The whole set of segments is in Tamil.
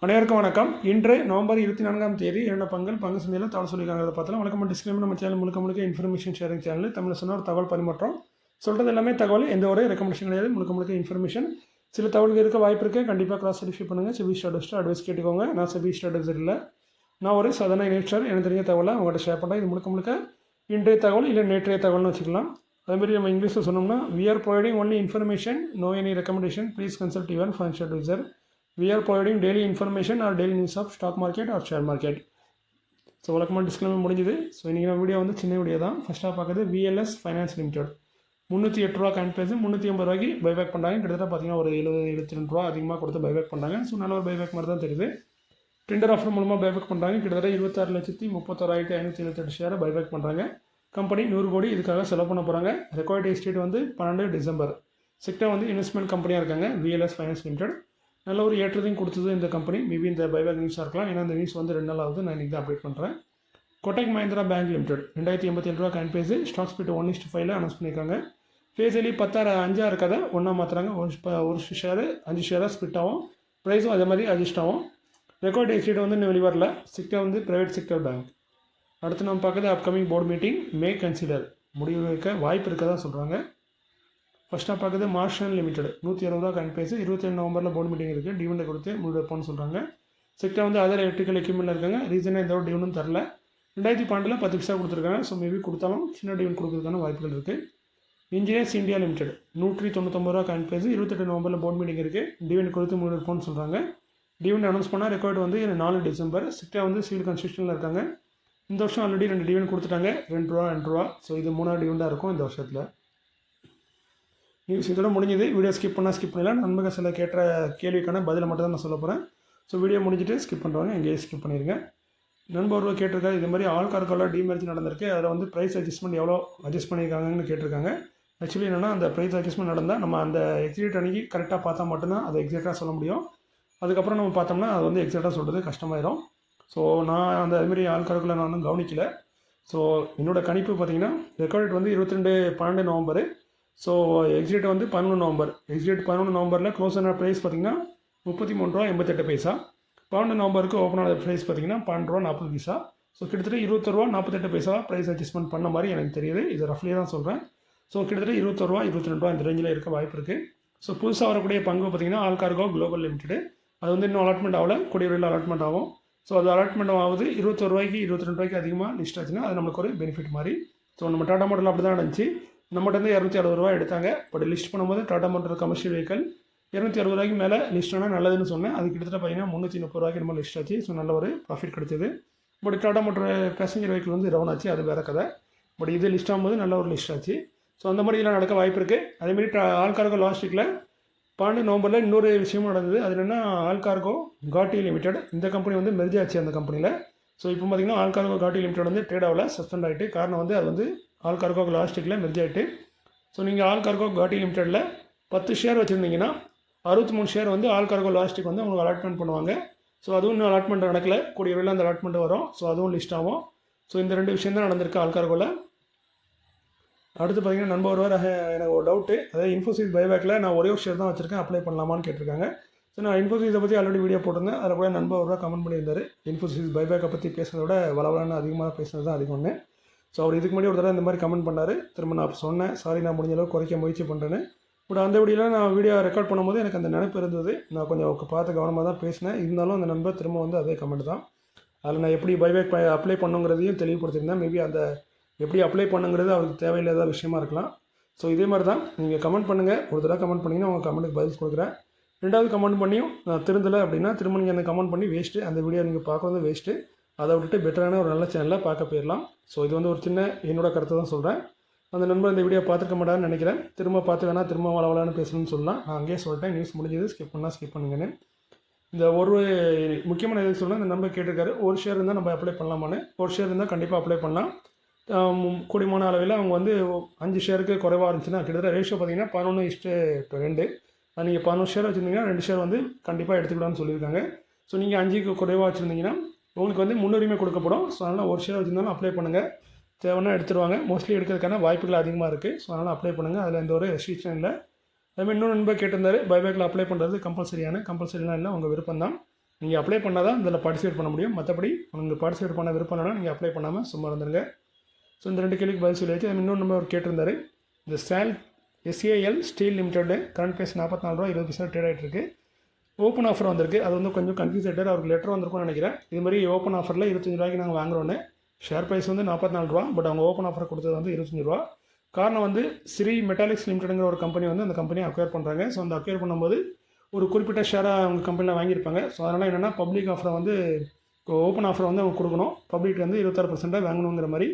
அனைவருக்கும் வணக்கம். இன்று நவம்பர் 24ஆம் தேதி இரண்டு பங்கு சந்தையில் தகவல் சொல்லியிருக்காங்க. பார்த்தலாம் வழக்கம் டிஸ்கிளைமர். நம்ம சேனல் முழுக்க இன்ஃபர்மேஷன் ஷேரிங் சேனல். தமிழ் சொன்ன ஒரு தகவல் பரிமாற்றம் சொல்கிறது எல்லாமே தகவல், எந்த ஒரு ரெக்கமெண்டேஷன் கிடையாது. முழுக்க இன்ஃபர்மேஷன். சில தகவல்கள் இருக்க வாய்ப்பு இருக்குது, கண்டிப்பாக கிராஸ் வெரிஃபை பண்ணுங்கள். செபி ஸ்டார்டஸ்ட்டு அட்வைஸ் கேட்டுக்கோங்க. நான் செபி ஸ்டார்டஸ் இல்லை, நான் ஒரு சாதாரண இன்வெஸ்டர். எனக்கு தெரிஞ்ச தகவலை அவங்கள்ட்ட ஷேர் பண்ணுறேன். இது முழுக்க இன்றைய தகவல் இல்லை நேற்றைய தகவல்னு வச்சுக்கலாம். அதேமாதிரி நம்ம இங்கிலீஷில் சொன்னோம்னா, we are providing only information, no any recommendation, please consult your financial advisor. We are providing daily information or daily news of stock market or share market. So வழக்கமாக டிஸ்கிளைமர் முடிஞ்சுது. ஸோ இன்றைக்கி நம்ம வீடியோ வந்து சின்ன வீடியோ தான். ஃபஸ்ட்டாக பார்க்குறது VLS ஃபைனான்ஸ் லிமிடெட் 308 ரூபா காயின் ப்ரைஸ் 380 ரூபாய்க்கு பைபேக் பண்ணுறாங்க. கிட்டத்தட்ட பார்த்தீங்கன்னா ஒரு 72 ரூபா அதிகமாக கொடுத்து பைபேக் பண்ணுறாங்க. ஸோ நல்ல ஒரு பைபேக் மாதிரி தான் தெரியுது. டெண்டர் ஆஃபர் மூலமாக பைபேக் பண்ணுறாங்க. கிட்டத்தட்ட 26,31,178 ஷேரை பைபேக் பண்ணுறாங்க. கம்பெனி 100 கோடி இதுக்காக செலவு பண்ண போகிறாங்க. ரெக்கார்ட் எஸ்டேட் வந்து 12 டிசம்பர். செக்டர் வந்து இன்வெஸ்ட்மெண்ட் கம்பெனியாக இருக்காங்க VLS ஃபைனான்ஸ் லிமிடெட். நல்ல ஒரு ஏற்றத்தையும் கொடுத்தது இந்த கம்பெனி. மேபி இந்த பைபேக் நியூஸாக இருக்கலாம், ஏன்னா இந்த நியூஸ் வந்து 2 நாள் ஆகுது. நான் இன்றைக்கி தான் அப்டேட் பண்ணுறேன். கோட்டக் மஹிந்திரா பேங்க் லிமிடெட் 2087 ரூபா coin price. Stock split 1:5 announce பண்ணியிருக்காங்க. ஃபேஸலி 10 இருக்காத ஒன்றா மாற்றுறாங்க. ஒரு ஷேரு 5 ஷேராக ஸ்பிட் ஆகும். ப்ரைஸும் அதே மாதிரி அட்ஜஸ்ட் ஆகும். ரெக்கார்ட் எஸ்டேட் வந்து இன்னும் வெளிவரல. செக்டர் வந்து ப்ரைவேட் செக்டர் பேங்க். அடுத்து நம்ம பார்க்குறது அப்கமிங் போர்டு மீட்டிங் மே கன்சிடர் முடிவு வைக்க வாய்ப்பு இருக்க தான் சொல்கிறாங்க. ஃபஸ்ட்டாக பார்க்குறது மார்ஷன் லிமிடெட் 160 ரூபா காயின் ப்ரைஸ். 27 நவம்பரில் போர்டு மீட்டிங் இருக்குது. டிவிடெண்டை கொடுத்து முடிவு வைப்போம்னு சொல்கிறாங்க. செக்டர் வந்து அதர் எலக்ட்ரிக்கல் எக்யூப்மெண்ட்டில் இருக்காங்க. ரீசனாக எந்த ஒரு டிவிடெண்டும் தரல. 2012 10 பைசா கொடுத்துருக்காங்க. ஸோ மேபி கொடுத்தாலும் சின்ன டிவிடெண்ட் கொடுக்குறதுக்கான வாய்ப்புகள் இருக்குது. இன்ஜினியர்ஸ் இந்தியா லிமிடெட் 199 ரூபா காயின் ப்ரைஸ். 28 நவம்பரில் போர்டு மீட்டிங் இருக்குது. டிவிடெண்ட் கொடுத்து முடிவு வைப்போம்னு சொல்கிறாங்க. டிவிடெண்ட் அனௌன்ஸ் பண்ணால் ரெக்கார்டு வந்து 4 டிசம்பர். செக்டர் வந்து சிவில் கன்ஸ்ட்ரக்ஷனில் இருக்காங்க. இந்த வருஷம் ஆல்ரெடி 2 டிவிடெண்ட் கொடுத்துட்டாங்க. 2 ரூபா. ஸோ இது 3ஆவது டிவிடெண்டாக இருக்கும் இந்த வருஷத்தில். நியூஸ் இதோட முடிஞ்சது. வீடியோ ஸ்கிப் பண்ணலாம். நண்பர்கள் சில கேட்ட கேள்விக்கான பதிலை மட்டும் தான் நான் சொல்ல போகிறேன். ஸோ வீடியோ முடிஞ்சிட்டு ஸ்கிப் பண்ணுறவங்க எங்கேயே ஸ்கிப் பண்ணிடுங்க. நண்பர்கள் கேட்டிருக்காரு, இது மாதிரி ஆல் கார்கோவில் டிமெர்ஜ் நடந்திருக்கு. அதில் வந்து ப்ரைஸ் அட்ஜஸ்ட்மெண்ட் எவ்வளோ அட்ஜஸ்ட் பண்ணியிருக்காங்கன்னு கேட்டிருக்காங்க. ஆக்சுவலி என்னென்னா, அந்த ப்ரைஸ் அட்ஜஸ்ட்மெண்ட் நடந்தால் நம்ம அந்த எக்ஸிட் அன்றைக்கி கரெக்டாக பார்த்தா மட்டும்தான் அதை எக்ஸாக்டாக சொல்ல முடியும். அதுக்கப்புறம் நம்ம பார்த்தோம்னா அது வந்து எக்ஸாக்டாக சொல்கிறது கஷ்டமாயிடும். ஸோ நான் அந்த அதுமாரி ஆல் கார்கோவில் நான் கவனிக்கல. ஸோ என்னோடய கணிப்பு பார்த்தீங்கன்னா, ரெக்கார்ட் வந்து 22/12 நவம்பர். ஸோ எக்ஸிட் வந்து 11 நவம்பர். எக்ஸிட் 11 நவம்பரில் க்ளோஸ் ஆன ப்ரைஸ் பார்த்திங்கன்னா 33 ரூபா 88 பைசா. 12 நவம்பருக்கு ஓப்பன் ஆன ப்ரைஸ் பார்த்திங்கன்னா 12 ரூபா 40 பைசா. ஸோ கிட்டத்தட்ட 21 ரூபா 48 பைசா ப்ரைஸ் அட்ஜஸ்ட்மெண்ட் பண்ண மாதிரி எனக்கு தெரியுது. இது ரஃப்லியாக தான் சொல்கிறேன். ஸோ கிட்டத்தட்ட 21 ரூபா 22 ரூபா இந்த ரேஞ்சில் இருக்க வாய்ப்பு இருக்குது. ஸோ புதுசாக வரக்கூடிய பங்கு பார்த்திங்கன்னா ஆல் கார்கோ குளோபல் லிமிடெட். அது வந்து இன்னும் அலாட்மெண்ட் ஆகல, கூடிய விரைவில் அலாட்மெண்ட் ஆகும். ஸோ அது அலாட்மெண்ட் ஆகுது 21 ரூபாய்க்கு 22 ரூபாய்க்கு அதிகமாக லிஸ்ட் ஆச்சுன்னா அது நமக்கு ஒரு பெனிஃபிட் மாதிரி. ஸோ நம்ம டாடா மோட்டரில் அப்படி தான் நடந்துச்சு. நம்மகிட்ட வந்து 260 ரூபா எடுத்தாங்க. பட் லிஸ்ட் பண்ணும்போது டாடா மோட்டர் கமர்ஷியல் வெஹிக்கல் 260 ரூபாய்க்கு மேலே லிஸ்ட் ஆனால் நல்லதுன்னு சொன்னேன். அது கிட்டத்தட்ட பார்த்தீங்கன்னா 330 ரூபாய்க்கு நம்ம லிஸ்ட் ஆச்சு. ஸோ நல்ல ஒரு ப்ராஃபிட் கிடைச்சது. But Tata motor passenger vehicle வந்து டவுன் ஆச்சு, அது வேறு கதை. பட் இது லிஸ்ட் ஆகும்போது நல்ல ஒரு லிஸ்ட் ஆச்சு. ஸோ அந்த மாதிரி இதெல்லாம் நடக்க வாய்ப்பு இருக்குது. அதேமாதிரி ஆல் கார்கோ லாஸ்ட் வீக்கில் 12 நவம்பரில் இன்னொரு விஷயமும் நடந்தது. அது என்னென்னா, ஆல் கார்கோ காட்டி லிமிடெட் இந்த கம்பெனி வந்து மெர்ஜ் ஆச்சு அந்த கம்பெனியில். ஸோ இப்போ பார்த்திங்கன்னா ஆல் கார்கோ காட்டி லிமிடெட் வந்து ட்ரேட் ஆகல, சஸ்பெண்ட் ஆகிட்டு. காரணம் வந்து அது வந்து ஆல் கார்கோ லாஸ்ட் வீக்கில் மெர்ஜ் ஆகிட்டு. ஸோ நீங்கள் ஆல் கார்கோ காட்டி லிமிடெட்டில் 10 ஷேர் வச்சுருந்தீங்கன்னா 63 ஷேர் வந்து ஆல் கார்கோ லாஸ்ட்டுக்கு வந்து உங்களுக்கு அலாட்மெண்ட் பண்ணுவாங்க. ஸோ அதுவும் இன்னும் அலாட்மெண்ட் நடக்கலை, கூடிய விரைவில் அந்த அலாட்மெண்ட் வரும். ஸோ அதுவும் லிஸ்ட் ஆகும். ஸோ இந்த 2 விஷயம் தான் நடந்திருக்கு ஆல் கார்கோவில். அடுத்து பார்த்திங்கன்னா நண்பர் ஒருவர் எனக்கு ஒரு டவுட்டு, அதாவது இன்ஃபோசிஸ் பைபேக்கில் நான் ஒரே ஒரு ஷேர் தான் வச்சுருக்கேன், அப்ளை பண்ணலாமான்னு கேட்டிருக்காங்க. ஸோ நான் இன்ஃபோசிஸை பற்றி ஆல்ரெடி வீடியோ போட்டிருந்தேன். அதில் கூட நண்பர் ஒருவர் கமெண்ட் பண்ணியிருந்தார், இன்ஃபோசிஸ் பைபேக்கை பற்றி பேசுகிறத விட வளவலான்னு அதிகமாக பேசுகிறது தான் அதிகம்னு. ஸோ அவர் இதுக்கு முன்னாடி ஒரு தடவை இந்த மாதிரி கமெண்ட் பண்ணார். திரும்ப நான் சொன்னேன், சாரி நான் முடிஞ்ச அளவுக்கு குறைக்க முயற்சி பண்ணுறேன்னு. பட் அந்த வீடியோவில் நான் வீடியோ ரெக்கார்ட் பண்ணும்போது எனக்கு அந்த நினைப்பு இருந்தது. நான் கொஞ்சம் பார்த்து கவனமாக தான் பேசினேன். இருந்தாலும் அந்த நண்பர் திரும்ப வந்து அதே கமெண்ட் தான். அதில் நான் எப்படி பைபேக் அப்ளை பண்ணுங்கிறதையும் தெளிவுபடுத்தியிருந்தேன். மேபி அந்த எப்படி அப்ளை பண்ணுங்கிறது அவருக்கு தேவையில்லாத விஷயமா இருக்கலாம். ஸோ இதே மாதிரி தான் நீங்கள் கமெண்ட் பண்ணுங்கள். ஒரு தடவை கமெண்ட் பண்ணிங்கன்னா உங்கள் கமெண்ட்டுக்கு பதில் கொடுக்குறேன். 2வது கமெண்ட் பண்ணியும் நான் திருந்தலை அப்படின்னா திரும்ப நீங்கள் அந்த கமெண்ட் பண்ணி வேஸ்ட்டு, அந்த வீடியோ நீங்கள் பார்க்குறது வேஸ்ட்டு. அதை விட்டுட்டு பெட்டரான ஒரு நல்ல சேனலில் பார்க்க போயிடலாம். ஸோ இது வந்து ஒரு சின்ன என்னோட கருத்தை தான் சொல்கிறேன். அந்த நண்பர் இந்த வீடியோ பார்த்துருக்க மாட்டான்னு நினைக்கிறேன். திரும்ப பார்த்து வேணால் திரும்ப வளவலான்னு பேசணும்னு சொல்லலாம். நான் அங்கேயே சொல்லிட்டேன், நியூஸ் முடிஞ்சது, ஸ்கிப் பண்ணால் ஸ்கிப் பண்ணுங்கன்னு. இந்த ஒரு முக்கியமான எதுக்கு சொல்லலாம், இந்த நம்பர் கேட்டிருக்காரு, ஒரு ஷேர் இருந்தால் நம்ம அப்ளை பண்ணலாமான்னு. ஒரு ஷேர் இருந்தால் கண்டிப்பாக அப்ளை பண்ணலாம். கூடியமான அளவில் அவங்க வந்து 5 ஷேருக்கு குறைவாக இருந்துச்சுன்னா கிட்டத்தட்ட ரேஷியோ பார்த்தீங்கன்னா 11:2. நீங்கள் 11 ஷேர் வச்சுருந்தீங்கன்னா 2 ஷேர் வந்து கண்டிப்பாக எடுத்துக்கலாம்னு சொல்லியிருக்காங்க. ஸோ நீங்கள் 5க்கு குறைவாக வச்சுருந்தீங்கன்னா உங்களுக்கு வந்து முன்னுரிமை கொடுக்கப்படும். ஸோ அதனால் ஒரு ஷேர் வச்சுருந்தாலும் அப்ளை பண்ணுங்கள். தேவைன்னா எடுத்துருவாங்க. மோஸ்ட்லி எடுக்கிறதுக்கான வாய்ப்புகள் அதிகமாக இருக்குது. ஸோ அதனால் அப்ளை பண்ணுங்கள். அதில் எந்த ஒரு ரெஸ்ட்ரிக்ஷன் இல்லை. அதுமாதிரி இன்னொரு நண்பர் கேட்டிருந்தார், பைபேக்கில் அப்ளை பண்ணுறது கம்பல்சரிலாம் இல்லை, உங்கள் விருப்பம் தான். நீங்கள் அப்ளை பண்ணால் தான் இதில் பார்ட்டிசிபேட் பண்ண முடியும். மற்றபடி உங்களுக்கு பார்ட்டிசிபேட் பண்ண விருப்பம் இல்லைனா நீங்கள் அப்ளை பண்ணாமல் சும்மா இருந்துருங்க. ஸோ இந்த 2 கேள்விக்கு பதில் சொல்லியாச்சு. இன்னொரு நம்ம ஒரு கேட்டிருந்தாரு, இந்த SAL steel limited current price ₹44.20 trade ஆகிட்டு இருக்கு. ஓப்பன் ஆஃபர் வந்திருக்கு. அது வந்து கொஞ்சம் கன்ஃபியூஸ் ஆகிட்டார். அவருக்கு லெட்டர் வந்திருக்கும்னு நினைக்கிறேன். இது மாதிரி ஓப்பன் ஆஃபரில் ₹25 நாங்கள் வாங்குறோன்னு. ஷேர் ப்ரைஸ் வந்து ₹44. பட் அவங்க ஓப்பன் ஆஃபர் கொடுத்தது வந்து ₹25. காரணம் வந்து ஸ்ரீ மெட்டாலிக்ஸ் லிமிடெட்ங்கிற ஒரு கம்பெனி வந்து அந்த கம்பெனியை அக்வயர் பண்ணுறாங்க. ஸோ அந்த அக்வயர் பண்ணும்போது ஒரு குறிப்பிட்ட ஷேராக அவங்க கம்பெனியில் வாங்கியிருப்பாங்க. ஸோ அதனால் என்னென்னா பப்ளிக் ஆஃபரை வந்து ஓப்பன் ஆஃபரை வந்து அவங்க கொடுக்கணும். பப்ளிக் வந்து 26% வாங்கணுங்கிற மாதிரி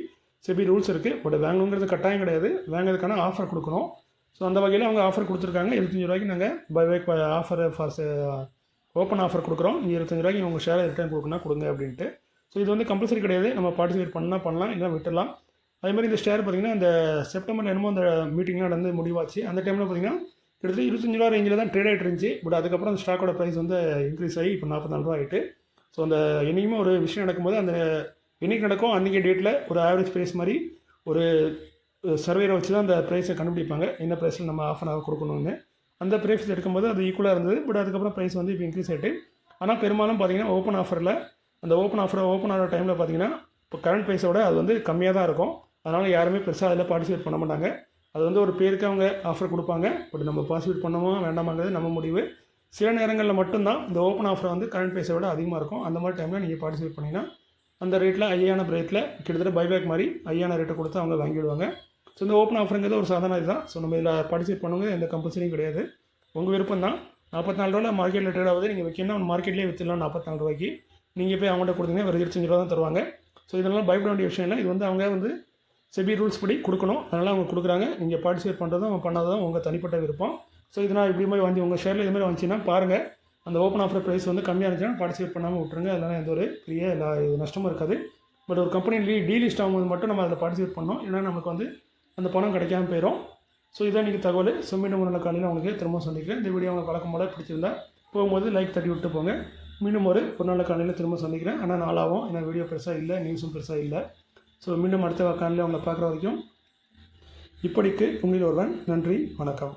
செபி ரூல்ஸ் இருக்குது. பட் வாங்கணுங்கிறது கட்டாயம் கிடையாது. வாங்கிறதுக்கான ஆஃபர் கொடுக்கணும். ஸோ அந்த வகையில் அவங்க ஆஃபர் கொடுத்துருக்காங்க. ₹25 நாங்கள் buyback offer for open offer கொடுக்குறோம். நீங்கள் ₹25 உங்கள் ஷேரை ரிட்டர்ன் கொடுக்கணும் கொடுங்க அப்படின்ட்டு. ஸோ இது வந்து கம்பல்சரி கிடையாது. நம்ம பார்ட்டிசிபேட் பண்ணலாம் இல்லை விட்டுடலாம். அதே மாதிரி இந்த ஷேர் பார்த்திங்கன்னா இந்த செப்டம்பர் என்னமோ அந்த மீட்டிங்லாம் நடந்து முடிவாச்சு. அந்த டைமில் பார்த்திங்கன்னா கிட்டத்தட்ட ₹25 ரேஞ்சில் தான் ட்ரேட் ஆகிட்டு இருந்துச்சு. பட் அதுக்கப்புறம் அந்த ஸ்டாக்கோட ப்ரைஸ் வந்து இன்க்ரீஸ் ஆகி இப்போ ₹44 ஆகிட்டு. ஸோ அந்த என்றைக்குமே ஒரு விஷயம் நடக்கும்போது அந்த என்றைக்கு நடக்கும் அன்றைக்கி டேட்டில் ஒரு ஆவரேஜ் ப்ரைஸ் மாதிரி ஒரு சர்வேரை வச்சு தான் அந்த ப்ரைஸை கண்டுபிடிப்பாங்க. என்ன ப்ரைஸில் நம்ம ஆஃப் அன் ஹவர் கொடுக்கணும்னு. அந்த ப்ரைஸ் எடுக்கும்போது அது ஈக்குவலாக இருந்தது. பட் அதுக்கப்புறம் ப்ரைஸ் வந்து இப்போ இன்க்ரீஸ் ஆகிட்டு. ஆனால் பெரும்பாலும் பார்த்திங்கன்னா ஓப்பன் ஆஃபரில் அந்த ஓப்பன் ஆகிற டைமில் பார்த்திங்கன்னா இப்போ கரண்ட் ப்ரைஸோட அது வந்து கம்மியாக தான் இருக்கும். அதனால் யாருமே பெருசாக அதில் பார்ட்டிசிபேட் பண்ண மாட்டாங்க. அது வந்து ஒரு பேருக்கு அவங்க ஆஃபர் கொடுப்பாங்க. பட் நம்ம பார்ட்டிசிபேட் பண்ணணுமா வேண்டாமாங்கிறது நம்ம முடிவு. சில நேரங்களில் மட்டும்தான் இந்த ஓப்பன் ஆஃபர் வந்து கரண்ட் ப்ரைஸை விட அதிகமாக இருக்கும். அந்த மாதிரி டைமில் நீங்கள் பார்ட்டிசிபேட் பண்ணிங்கன்னா அந்த ரேட்டில் ஹையான ரேட்டில் கிட்டத்தட்ட பைபேக் மாதிரி ஹையான ரேட்டை கொடுத்து அவங்க வாங்கிடுவாங்க. ஸோ இந்த ஓப்பன் ஆஃபருங்கிறது ஒரு சாதாரண இதுதான். ஸோ நம்ம இதில் பார்ட்டிசிபேட் பண்ணுங்க, எந்த கம்பல்சரியும் கிடையாது. உங்கள் விருப்பம் தான். ₹44 மார்க்கெட்டில் ட்ரேட் ஆகுது. நீங்கள் வைக்கணும் மார்க்கெட்லேயே விற்றுலாம் ₹44. நீங்கள் போய் அவங்கள்ட்ட கொடுத்தீங்கன்னா வெறும் ₹25 தான் தருவாங்க. ஸோ இதனால் பயப்பட வேண்டிய விஷயம் இல்லை. இது வந்து அவங்க வந்து செபி ரூல்ஸ் படி கொடுக்கணும். அதனால் அவங்க கொடுக்குறாங்க. நீங்கள் பார்ட்டிசிபேட் பண்ணுறதும் அவங்க பண்ணாததும் உங்கள் தனிப்பட்ட விருப்பம். ஸோ இதனால் இப்படி மாதிரி வந்து உங்கள் ஷேரில் இது மாதிரி வந்துச்சுன்னா பாருங்கள். அந்த ஓப்பன் ஆஃபர் ப்ரைஸ் வந்து கம்மியாக இருந்துச்சுன்னா பார்ட்டிசிபேட் பண்ணாமல் விட்டுருங்க. அதனால் எந்த ஒரு பெரிய நஷ்டமும் இருக்காது. பட் ஒரு கம்பெனி டீலிஸ்ட் ஆகும்போது மட்டும் நம்ம அதில் பார்ட்டிசிபேட் பண்ணோம். ஏன்னா நமக்கு வந்து அந்த பணம் கிடைக்காம போயிடும். ஸோ இதான் இன்றைக்கி தகவல். ஸோ மீண்டும் ஒரு நாள் காலையில் உங்களுக்கு திரும்ப சந்திக்கிறேன். இந்த வீடியோ உங்களுக்கு வழக்கம் போல பிடிச்சிருந்தா போகும்போது லைக் தட்டி விட்டு போங்க. மீண்டும் ஒரு நாள் காலையில் திரும்ப சந்திக்கிறேன். ஆனால் நாளாகும். ஏன்னா வீடியோ பெருசாக இல்லை, நியூஸும் பெருசாக இல்லை. ஸோ மீண்டும் அடுத்த காலையில் உங்களை பார்க்குற வரைக்கும் இப்படிக்கு உங்களில் ஒருவன். நன்றி, வணக்கம்.